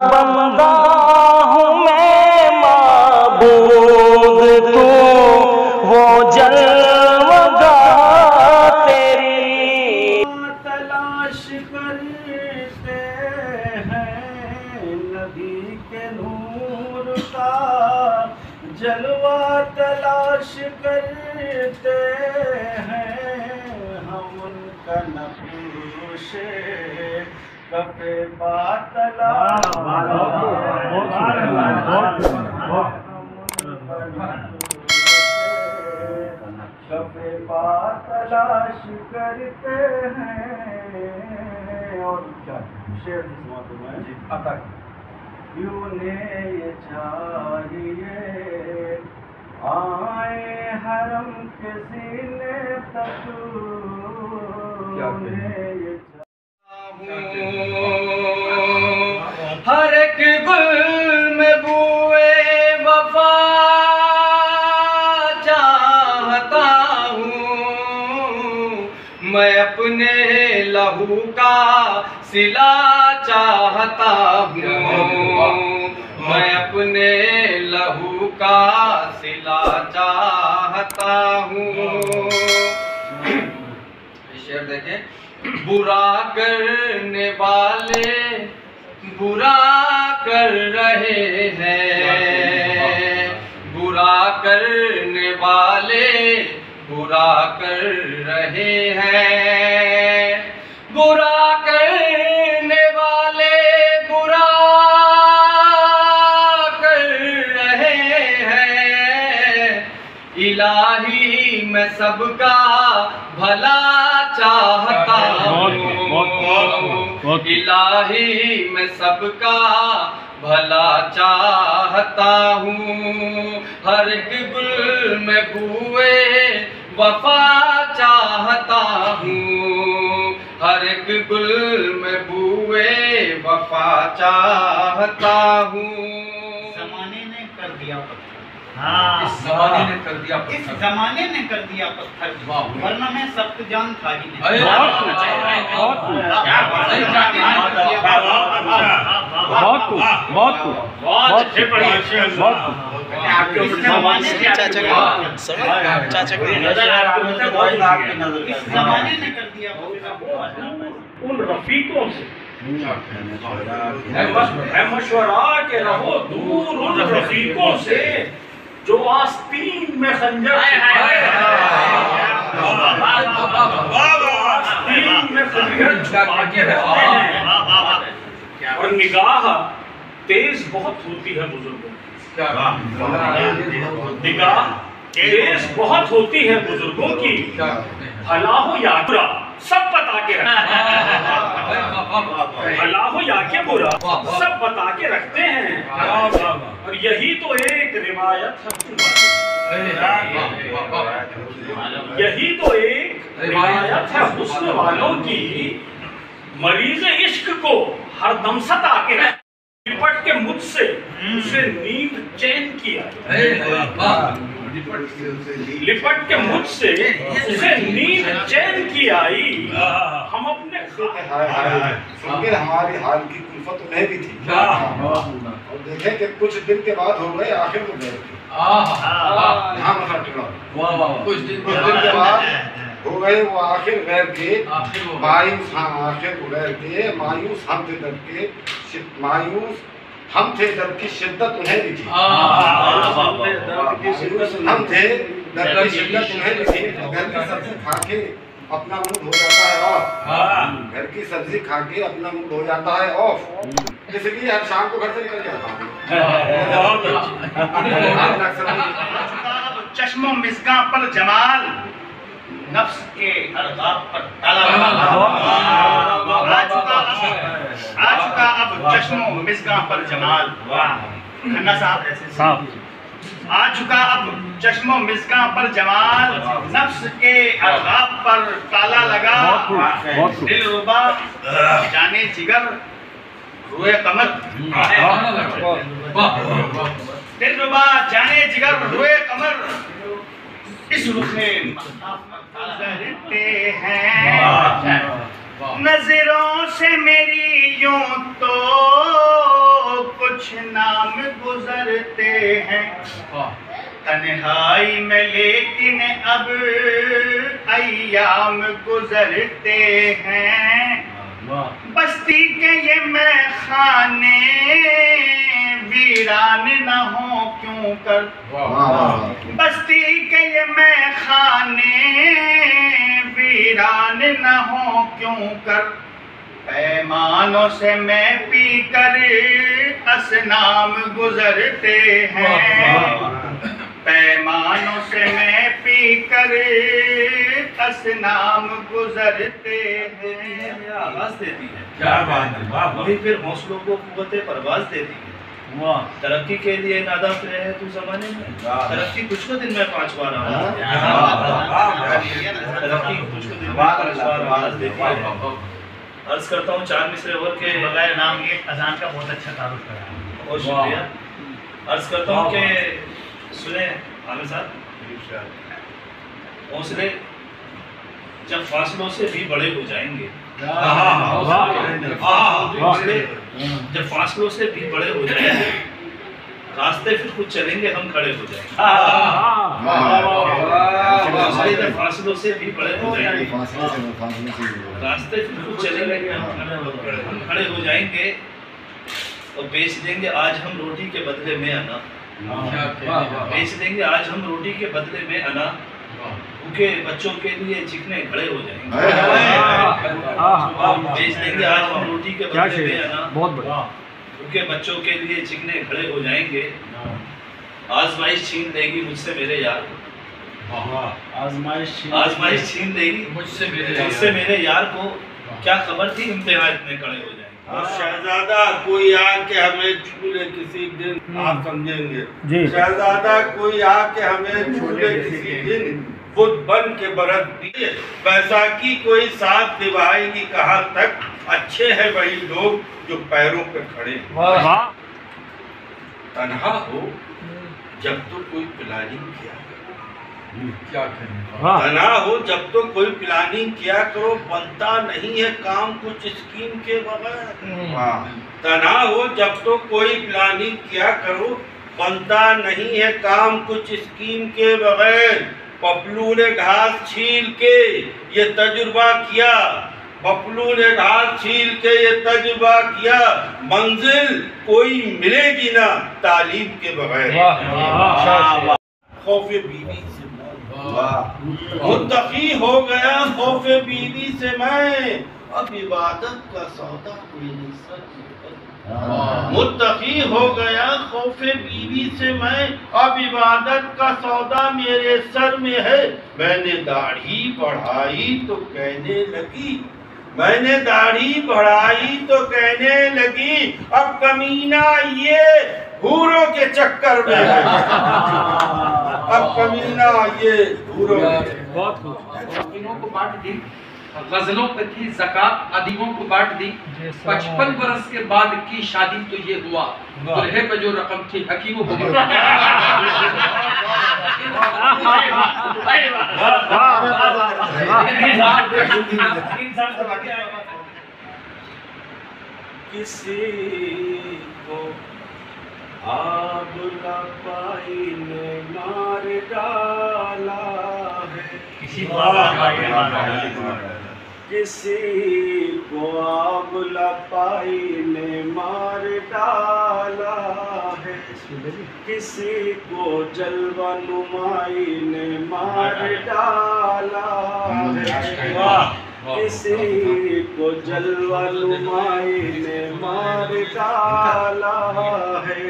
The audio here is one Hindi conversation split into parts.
बंदा हूँ मैं माबूद तू वो जलवगा तेरी तलाश करते हैं नबी के नूर का जलवा तलाश करते हैं हम उनका नक्शे कफे बातला कफे बातलाश करते हैं और क्या शेर क्यों ने ये चाहिए आए हरम के सीने तक ये हर एक गुल में बुए वफा चाहता हूँ मैं अपने लहू का सिला चाहता हूँ मैं अपने लहू का सिला चाहता हूँ। शेर देखें। बुरा करने वाले बुरा कर रहे हैं बुरा करने वाले बुरा कर रहे हैं बुरा करने वाले बुरा कर रहे हैं इलाही मैं सबका भला चाहता हूँ इलाही मैं सबका भला चाहता हूँ हर एक गुल में बुए वफा चाहता हूँ हर एक गुल में बुए वफा चाहता हूँ। ज़माने ने कर दिया पत्थर इस ज़माने ने कर दिया इस ज़माने ने कर दिया पत्थर वरना मैं सब जान था ही नहीं। ज़माने ने कर दिया उन रफीकों से है मशवरा के रहो दूर उन रफीकों से जो आस्तीन में खंजर आस्तीन में खंजर छुपा के रखते हैं और निगाह तेज बहुत होती है बुजुर्गों की निगाह तेज बहुत होती है बुजुर्गों की भला हो या बुरा सब बता के भला हो या के बुरा सब बता के रखते हैं और यही तो एक रिवायत है यही तो एक रिवायत है हुस्न वालों की मरीज इश्क को हर दम सता के लिपट के मुझसे उसे नींद चैन किया लिपट के मुझसे उसे नींद चैन की आई हम अपने सुन के हमारी हाल की कुल्फत उन्हें भी थी और देखें कि कुछ दिन के बाद हो गए आखिर वो गए यहाँ मसला टिका कुछ दिन के बाद हो गए वो आखिर गैर के मायूस आखिर गैर के मायूस हम थे दर्द के मायूस हम थे दर्द की शिद्दत उन्हें भी थी हम थे दर्द की शिद्दत उन्हें भी थी घर की सब्जी खा के अपना मूड हो जाता है ऑफ घर की सब्जी खा के अपना मूड हो जाता है ऑफ इसलिए हर शाम को घर से निकल जाता हूँ। चश्मों मिस्का पर जमाल नफ्स के अरगाब पर ताला आ चुका अब चश्मों मिस्का पर जमाल खन्ना साहब ऐसे आ चुका अब चश्मों मिस्का पर जमाल नफ्स के अरगाब पर ताला लगा दिल रुबा जाने जिगर रुए कमर दिल रुबा जाने जिगर रुए कमर इस रुखे हैं नजरों से मेरी यूं तो नाम गुजरते हैं तन्हाई में, लेकिन अब अय्याम गुजरते हैं। बस्ती के ये मैखाने वीरान न हो क्यों कर, बस्ती के ये मैखाने वीरान न हो क्यों कर, पैमानों से मैं पी कर असनाम गुजरते हैं। पैमानों से मैं पी कर असनाम गुजरते हैं। आवाज देती है, क्या बात है, वाह वही फिर हौसलों को कुव्वत परवाज देती है। तरक्की के लिए नादा फिर है तू जमाने में, तरक्की तुझको दिन में 5 बार आवाज, तरक्की तुझको दिन में 5 बार आवाज देती है। अर्ज करता हूँ 4 मिसरे और के बगैर नाम के अजान का बहुत अच्छा तारुफ करा। बहुत शुक्रिया। अर्ज करता हूँ कि सुने आमिर साहब, हौसले जब फासलों से भी बड़े हो जाएंगे, जब फासलों से भी बड़े हो जाएंगे, रास्ते फिर खुद चलेंगे, हम खड़े हो जाएंगे। जब फासलों से भी बड़े हो जाएंगे, रास्ते फिर खुद चलेंगे, हम खड़े हो जाएंगे और बेच देंगे आज हम रोटी के बदले में अना, बेच देंगे आज हम रोटी के बदले में अना, भूखे बच्चों के लिए चिकने खड़े हो जाएंगे। बेच देंगे आज हम रोटी के बदले में अना, बहुत बढ़िया, भूखे बच्चों के लिए चिकने खड़े हो जाएंगे। आजमाइश छीन लेगी मुझसे मेरे यार, आजमाइश छीन लेगी मुझसे मेरे यार को, क्या खबर थी इम्तिहान में खड़े हो जाएंगे। शहजादा कोई आके हमें छू ले किसी दिन, आप समझेंगे, शहजादा कोई आके हमें छू ले किसी दिन, बुद्ध बन के बरत दिए, बैसाखी कोई साथ निभाएगी कहाँ तक, अच्छे हैं वही लोग जो पैरों पे खड़े। तन्हा हो जब तो कोई प्लानिंग किया, क्या करें, तन्हा हो जब तो कोई प्लानिंग किया करो, बनता नहीं है काम कुछ स्कीम के बगैर। तन्हा हो जब तो कोई प्लानिंग किया करो, बनता नहीं है काम कुछ स्कीम के बगैर। पपलू ने घास छील के ये तजुर्बा किया, पपलू ने घास छील के ये तजुर्बा किया, मंजिल कोई मिलेगी ना तालीम के बगैर। खौफे बीवी से मुत्तकी हो गया, खौफे बीवी से मैं, अब इबादत का सौदा कोई नहीं सच। मुत्तकी हो गया खौफे बीवी से मैं, अब इबादत का सौदा मेरे सर में है। मैंने दाढ़ी बढ़ाई तो कहने लगी, मैंने दाढ़ी बढ़ाई तो कहने लगी, अब कमीना ये हूरों के चक्कर में है। अब कमीना ये हूरों को बांट दी, गजलों पे थी ज़कात, अदीबों को बांट दी। 55 बरस के बाद की शादी तो ये हुआ, दुल्हे पे जो रकम थी हकीमों को किसी को आग लपाई ने मार डाला है, किसी को आग लपाई ने मार डाला है, किसी को जलवा नुमाई ने मार डाला है, किसी को जलवा नुमाई ने मार डाला है।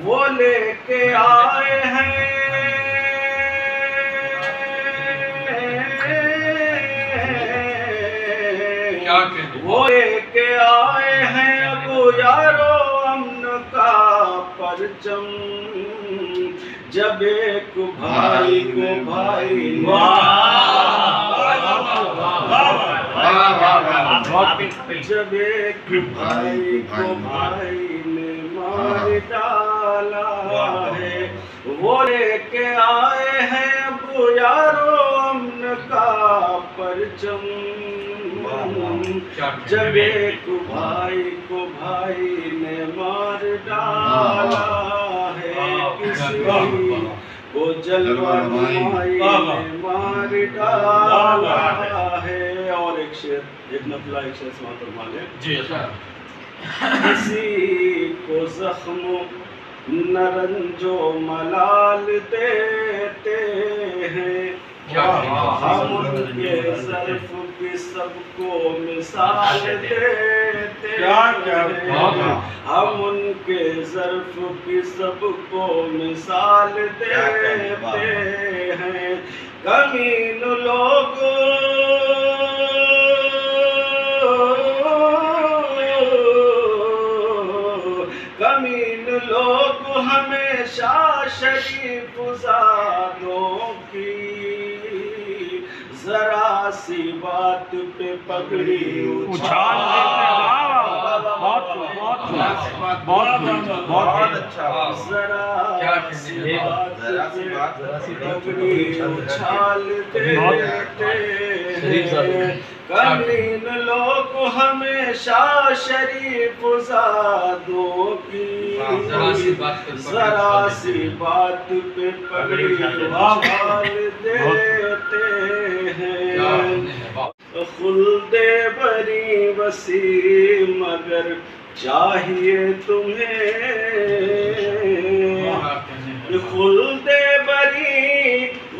वो लेके आए हैं वो लेके आए हैं अबू यारो अमन का परचम, जब एक भाई को भाई जब एक भाई को भाई ने मार डाला है, वो लेके आए हैं अबू यारो अमन का परचम, जब एक भाई को भाई ने मार डाला है, किसी को जलवा भाई ने मार डाला है। और एक शेर, एक नफला एक शेर समाप्त फरमा लें जी। किसी को जख्म नरंजो मलाल देते हैं, हम उनके ज़र्फ की सबको मिसाल देते हैं, हम उनके ज़र्फ की सबको मिसाल देते हैं। कमीन लोग हमेशा शरीफ ज़ादों की, जरा सी बात पे पगड़ी उछाल देते। बहुत अच्छा। जरा सी बात पे पगड़ी उछाल देते हैं। कमीन लोग हमेशा शरीफ ज़ादों की, जरा सी बात पे पगड़ी उछाल देते हैं। खुल्दे बरी वसीम अगर चाहिए तुम्हें, खुल्दे बरी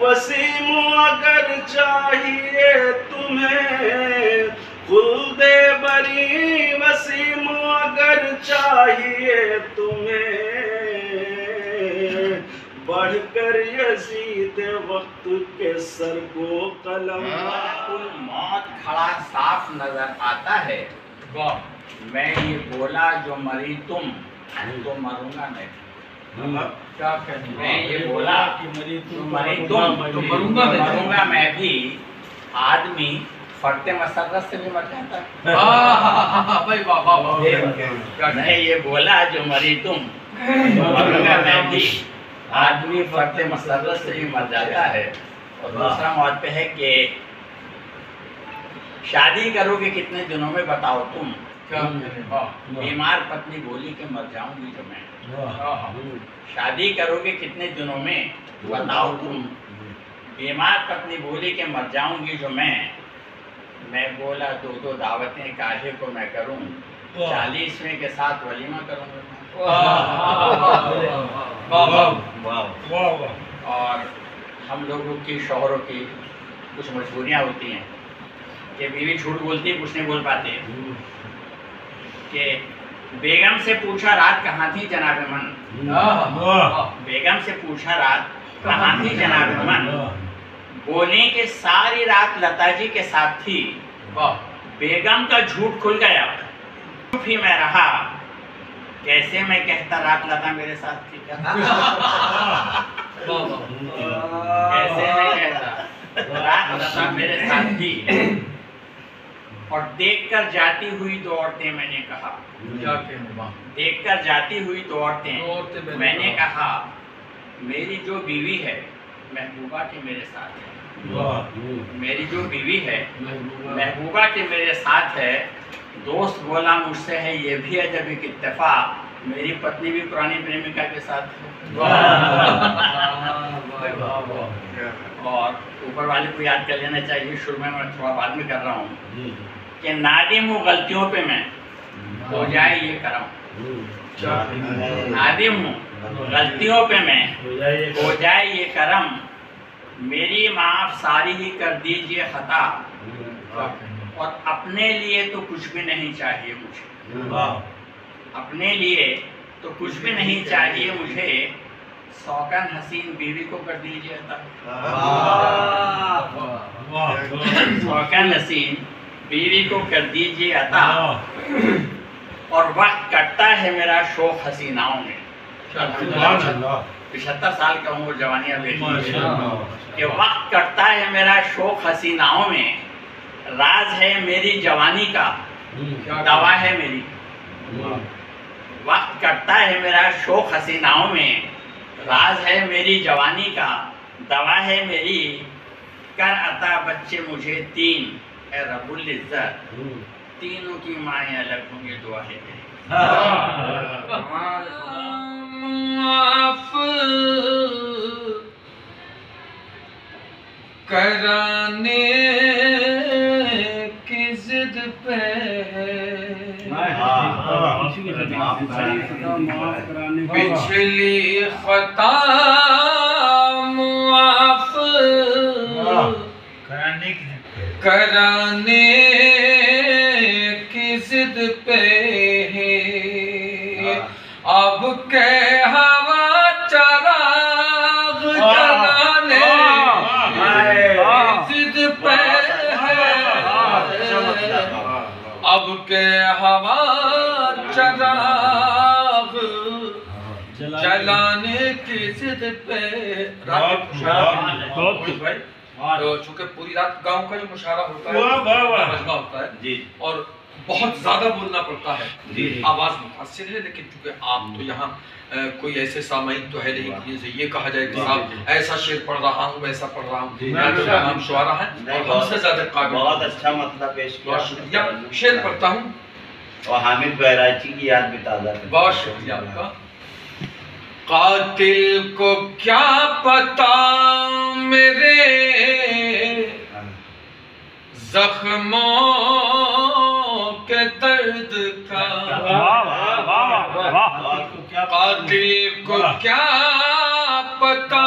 वसीम अगर चाहिए तुम्हें, खुल्दे बरी वसीम अगर चाहिए तुम्हें, बढ़कर यजीद वक्त के सर को कलम। मौत खड़ा साफ नजर आता है, मैं ये बोला जो मरी तुम तो मरूंगा नहीं। मैं ये बोला कि मरी तुम तो मरूंगा मैं भी। आदमी फरते मसरत से भी मर जाता है। मैं ये बोला जो मरी तुम तो मरूंगा मैं भी। आदमी फरते मसरत से भी मर जाता है। और दूसरा मौत पे है कि शादी करोगे कितने दिनों में बताओ तुम। बीमार पत्नी बोली कि मर जाऊंगी जो मैं। शादी करोगे कितने दिनों में बताओ तुम। बीमार पत्नी बोली कि मर जाऊंगी जो मैं बोला दो दावतें काहे को मैं करूं, 40वें के साथ वलीमा करूंगा। और हम लोगों की शौहरों की कुछ मजबूरियां होती हैं कि बीवी झूठ बोलती है, कुछ नहीं बोल पाते। कि बेगम से पूछा रात कहाँ थी जनाब मन, बेगम से पूछा रात कहाँ थी जनाब मन, बोले कि सारी रात लता जी के साथ थी। बेगम का झूठ खुल गया, चुप ही मैं रहा, कैसे मैं कहता रात लता मेरे साथ थी। कैसे मैं कहता रात लता मेरे साथ थी। और देखकर जाती हुई दो औरतें मैंने कहा, देखकर जाती हुई दो औरतें मैंने कहा, मेरी जो बीवी है महबूबा के मेरे साथ है। मेरी जो बीवी है महबूबा के मेरे साथ है। दोस्त बोला मुझसे है ये भी अजब एक इत्तेफाक, मेरी पत्नी भी पुरानी प्रेमिका के साथ है। और ऊपर वाले को याद कर लेना चाहिए, शुरू में मैं थोड़ा बाद में कर रहा हूँ कि नादिम हूँ गलतियों पे मैं, हो जाए ये करम। नादिम हूँ गलतियों पे मैं, हो जाए ये करम, मेरी माफ सारी ही कर दीजिए खता। और अपने लिए तो कुछ भी नहीं चाहिए मुझे, अपने लिए तो कुछ भी नहीं चाहिए मुझे, शौकन हसीन बीवी को कर दीजिए अता। शौकन हसीन बीवी को कर दीजिए अता। और वक्त कटता है मेरा शौक हसीनाओं में। 75 साल का हूँ, जवानी अब कि वक्त कटता है मेरा शौक हसीनाओं में, राज है मेरी जवानी का दवा है मेरी। वक्त कटता है मेरा शौक हसीनाओं में, राज है मेरी जवानी का दवा है मेरी, कर अता बच्चे मुझे 3 ए रब्बुल इज्जत, तीनों की माएँ अलग होंगी, दुआ है तेरी। माफ कराने की जिद पे पिछली खता माफ कराने की जिद पे है, अब के हवा चराग जलाने की जिद पे है, अब के हवा चराग जलाने की जिद पे। तो चूंकि पूरी रात गांव का जो मुशायरा होता है, मजमा होता है जी, और बहुत ज्यादा बोलना पड़ता है, आवाज मुतासिर है, लेकिन चूंकि आप तो यहाँ कोई ऐसे सामाइन तो है नहीं कि ये कहा जाए कि साहब ऐसा शेर पढ़ रहा हूँ वैसा पढ़ रहा हूँ, तमाम शुआरा हैं और हमसे ज्यादा काबिल। बहुत अच्छा मतलब पेश किया, बहुत शुक्रिया। शेर पढ़ता हूँ और हामिद बहराइची की याद भी ताज़ा कर। बहुत शुक्रिया आपका। कातिल को क्या पता मेरे जख्मों के दर्द का, कातिल को क्या पता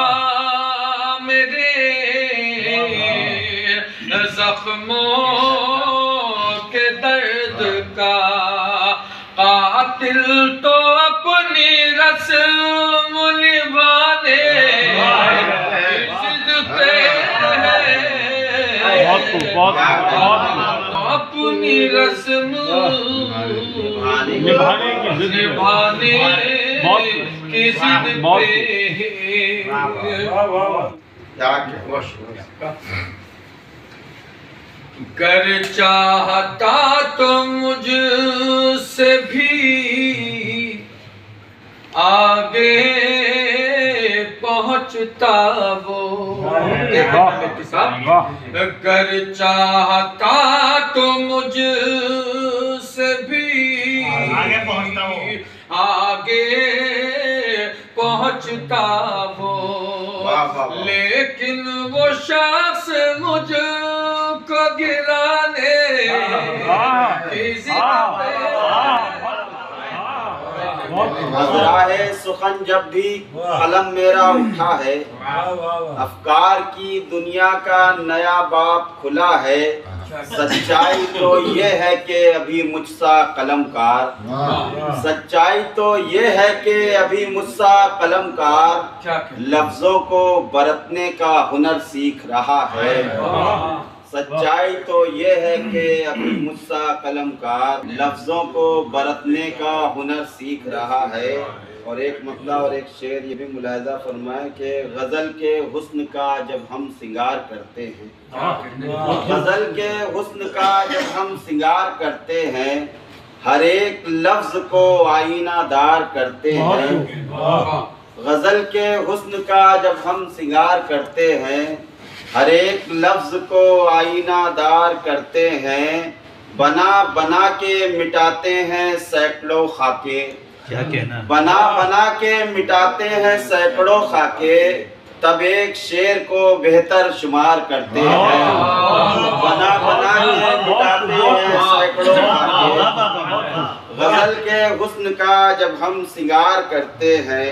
मेरे जख्मों के दर्द का, कातिल तो अपनी रस्म निभाने जिद पे है, अपनी रस्म निभाने की जिद पे कर चाहता तो मुझसे भी आगे पहुंचता वो, कर चाहता तो मुझसे भी आगे पहुंचता वो, लेकिन वो शख्स मुझको गिराने नजराए सुखन जब भी कलम मेरा उठा है, अफकार की दुनिया का नया बाब खुला है, सच्चाई तो ये है कि अभी मुझसा कलमकार, सच्चाई तो ये है कि अभी मुझसा कलमकार लफ्जों को बरतने का हुनर सीख रहा है, सच्चाई तो ये है कि अभी मुझसा कलमकार लफ्जों को बरतने का हुनर सीख रहा है। और एक मतला और एक शेर ये भी मुलाहिजा फरमाए कि गज़ल के हुस्न का जब हम सिंगार करते हैं, गज़ल के हुस्न का जब हम सिंगार करते हैं, हर एक लफ्ज को आईनादार करते हैं, गज़ल के हुस्न का जब हम सिंगार करते हैं, हर एक लफ्ज को आईनादार करते हैं, बना बना के मिटाते हैं सैकड़ों खाके, क्या कहना, बना बना के मिटाते हैं सैकड़ों खाके, तब एक शेर को बेहतर शुमार करते हैं, बना बना के मिटाते हैं सैकड़ों खाके, गजल के हुस्न का जब हम सिंगार करते हैं,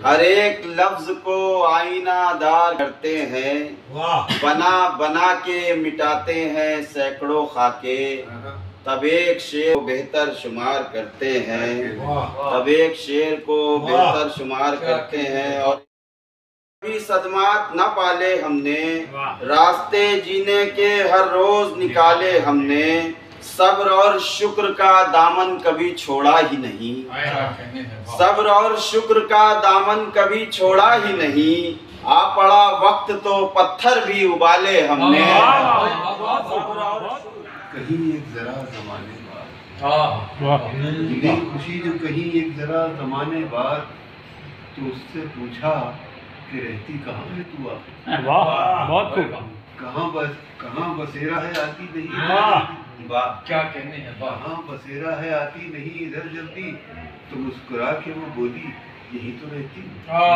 हर एक लफ्ज को आईनादार करते हैं, बना बना के मिटाते हैं सैकड़ों खाके, तब एक शेर को बेहतर शुमार करते हैं, तब एक शेर को बेहतर शुमार करते हैं। और कभी सदमात न पाले हमने, रास्ते जीने के हर रोज निकाले हमने, सब्र और शुक्र का दामन कभी छोड़ा ही नहीं, सब्र और शुक्र का दामन कभी छोड़ा ही नहीं, आ पड़ा वक्त तो पत्थर भी उबाले हमने। कहीं एक जरा ज़माने बाद मिली खुशी जो कहीं एक जरा ज़माने बाद, तो उससे पूछा कि रहती कहाँ है तू? वाह, बहुत खूब। कहाँ बसेरा है आती नहीं। वाह क्या कहने हैं, वाह। कहाँ बसेरा है आती नहीं इधर जल्दी, तो मुस्कुरा के वो बोली यही तो रहती हूँ।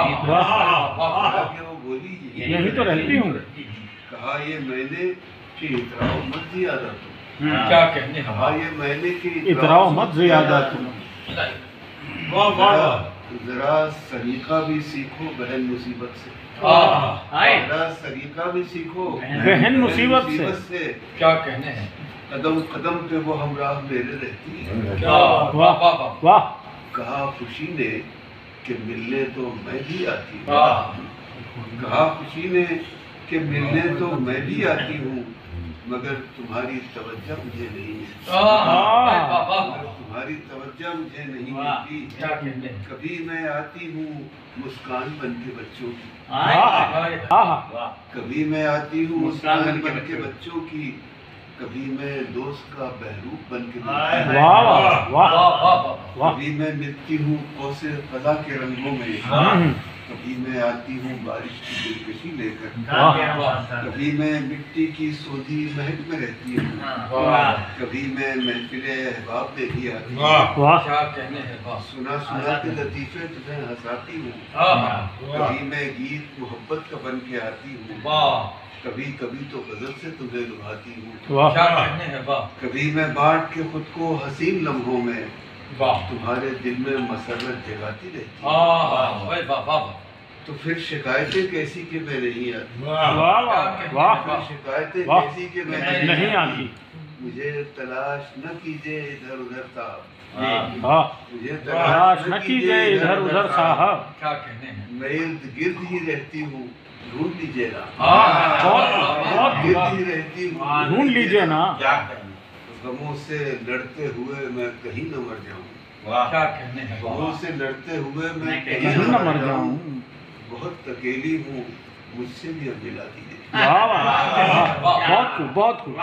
मुस्कुरा के वो बोली यही तो रहती हूँ। कहा ये मैंने कि इतराओ मत ज़्यादा तुम। क्या कहने हैं, कहा ये मैंने कि इतराओ मत ज़्यादा तुम। जरा सलीका भी सीखो बहन मुसीबत से। जरा सलीका भी सीखो बहन मुसीबत से। क्या कहने हैं, कदम कदम पे वो हमराह मेरे रहती है। वाह वाह वाह। कहा खुशी ने कि मिलने तो मैं भी आती हूँ। कहा खुशी ने कि मिलने तो मैं भी आती हूँ, मगर तुम्हारी तवज्जो मुझे नहीं मिलती। तुम्हारी तवज्जो मुझे नहीं मिलती। कभी मैं आती हूँ मुस्कान बन के बच्चों की। कभी मैं आती हूँ मुस्कान बन के बच्चों की, कभी मैं दोस्त का बहरूप बन के। कभी मैं मिलती हूँ कौसे क़ज़ा के रंगों में, कभी मैं आती हूँ बारिश की दिलकशी लेकर। कभी मैं मिट्टी की सोधी महक में रहती हूँ। कभी मैं महफिले अहबाब में भी आती हूँ। क्या कहने हैं, वाह। सुना के लतीफ़े तुम्हें हंसाती हूँ। कभी मैं गीत मोहब्बत का बन के आती हूँ। कभी कभी तो गजल से तुम्हें लुभाती हूँ। क्या कहने हैं, वाह। कभी मैं बांट के खुद को हसीन लम्हों में तुम्हारे दिल में मसरत जगाती रहती हूँ। तो फिर शिकायतें कैसी कि मैं नहीं आती। फिर शिकायतें कैसी कि मैं नहीं आती। मुझे तलाश न कीजिए इधर उधर साहब। मुझे तलाश न कीजिए इधर उधर साहब। क्या कहने हैं, मैं इर्द गिर्द ही रहती हूँ, ढूंढ लीजिए ना। गिर्द ही रहती हूँ, ढूंढ लीजिए ना। गमों से लड़ते हुए मैं कहीं न मर जाऊं। क्या कहने हैं, गमों से लड़ते हुए मैं कहीं न मर जाऊं। बहुत अकेली हूँ, मुझसे भी अब मिला दीजिए। बहुत खूब, बहुत खूब।